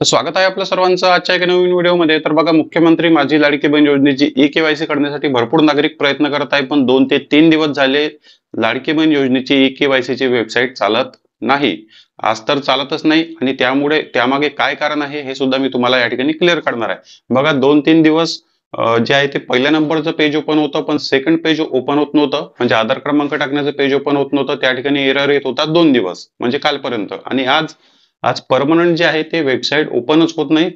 तर स्वागत आहे आपल्या सर्वांचं आजच्या एका नवीन व्हिडिओमध्ये। तर बघा, मुख्यमंत्री माझी लाडकी बहीण योजनेची ई-केवायसी करण्यासाठी भरपूर नागरिक प्रयत्न करत आहे, पण 2 ते 3 दिवस झाले लाडकी बहीण योजनेची ई-केवायसीची वेबसाईट चालत नाही। आज तर चालतच नाही आणि त्यामागे काय कारण आहे हे सुद्धा मी तुम्हाला या ठिकाणी क्लिअर करणार आहे। बघा, 2-3 दिवस जे आहे ते पहिल्या नंबरचं पेज ओपन होतं, पण सेकंड पेज ओपन होत नव्हतं, म्हणजे आधार क्रमांक टाकण्याचं पेज ओपन होत नव्हतं। त्या ठिकाणी एरर येत होता 2 दिवस, म्हणजे कालपर्यंत। आणि आज आज परमनंट जे आहे ते वेबसाईट ओपनच होत नाही।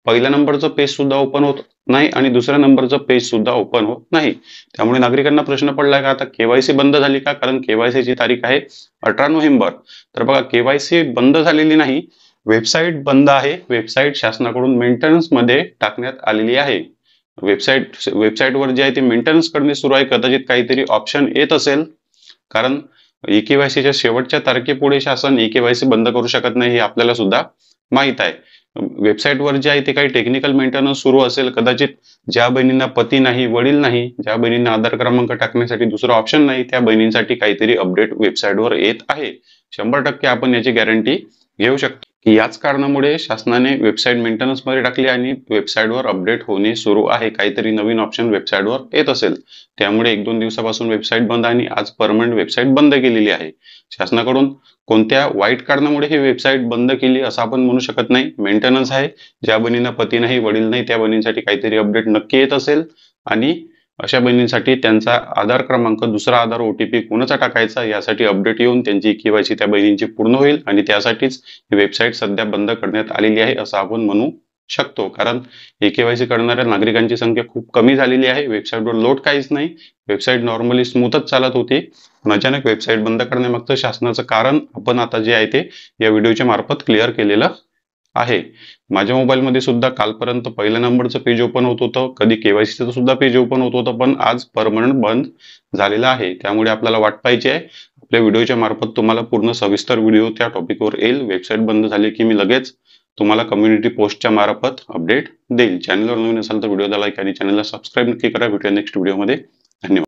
पहिल्या नंबरचं पेज सुद्धा ओपन होत नाही आणि दुसऱ्या नंबरचं पेज सुद्धा ओपन होत नाही। त्यामुळे नागरिकांना प्रश्न पडलाय का आता केवायसी बंद झाली का? कारण केवायसीची तारीख आहे 18 नोव्हेंबर। तर बघा, केवायसी बंद झालेली नाही, वेबसाईट बंद आहे। वेबसाईट शासनाकडून मेंटेनन्स मध्ये टाकण्यात आलेली आहे। वेबसाईटवर जे आहे ते मेंटेनन्स करणे सुरू आहे। कदाचित काहीतरी ऑप्शन येत असेल, कारण ई-केवायसीच्या शेवटच्या तारखेपुढे शासन ई-केवायसी बंद करू शकत नाही, हे आपल्याला सुद्धा माहित आहे। वेबसाईटवर जे आहे ते काही टेक्निकल मेंटेनन्स सुरू असेल। कदाचित ज्या बहिणींना पती नाही, वडील नाही, ज्या बहिणींना आधार क्रमांक टाकण्यासाठी दुसरा ऑप्शन नाही, त्या बहिणींसाठी काहीतरी अपडेट वेबसाईटवर येत आहे। 100% आपण याची गॅरंटी घेऊ शकतो की याच कारणामुळे शासनाने वेबसाईट मेंटेनन्स मध्ये टाकली आणि वेबसाईटवर अपडेट होणे सुरू आहे। काहीतरी नवीन ऑप्शन वेबसाईटवर येत असेल, त्यामुळे 1-2 दिवसापासून वेबसाईट बंद आणि आज परमनंट वेबसाईट बंद केलेली आहे। शासनाकडून कोणत्या वाईट कारणामुळे ही वेबसाईट बंद केली असं आपण म्हणू शकत नाही। मेंटेनन्स आहे, ज्या बहिणींना पती नाही, वडील नाही, त्या बहिणींसाठी काहीतरी अपडेट नक्की येत असेल आणि अशा बहिणींसाठी त्यांचा आधार क्रमांक, दुसरा आधार ओटीपी कोणाचा टाकायचा यासाठी अपडेट येऊन त्यांची केवायसी त्या बहिणींची पूर्ण होईल आणि त्यासाठीच ही वेबसाईट सध्या बंद करण्यात आलेली आहे असं आपण म्हणू शकतो। कारण ई-केवायसी करणाऱ्या नागरिकांची संख्या खूप कमी झालेली आहे। वेबसाईटवर लोड काहीच नाही, वेबसाईट नॉर्मली स्मूथच चालत होती, पण अचानक वेबसाईट बंद करण्यामागचं शासनाचं कारण आपण आता जे आहे ते या व्हिडिओच्या मार्फत क्लिअर केलेलं आहे। माझ्या मोबाईलमध्ये सुद्धा कालपर्यंत पहिल्या नंबरचं पेज ओपन होत होतं, कधी केवायसीचं सुद्धा पेज ओपन होत होतं, पण आज परमनंट बंद झालेलं आहे। त्यामुळे आपल्याला वाट पाहायची आहे। आपल्या व्हिडिओच्या मार्फत तुम्हाला पूर्ण सविस्तर व्हिडिओ त्या टॉपिकवर येईल। वेबसाईट बंद झाली की मी लगेच तुम्हाला कम्युनिटी पोस्टच्या मार्फत अपडेट देईल। चॅनलवर नवीन असाल तर व्हिडिओला लाईक आणि चॅनलला सबस्क्राईब नक्की करा। भेटूया नेक्स्ट व्हिडिओमध्ये। धन्यवाद।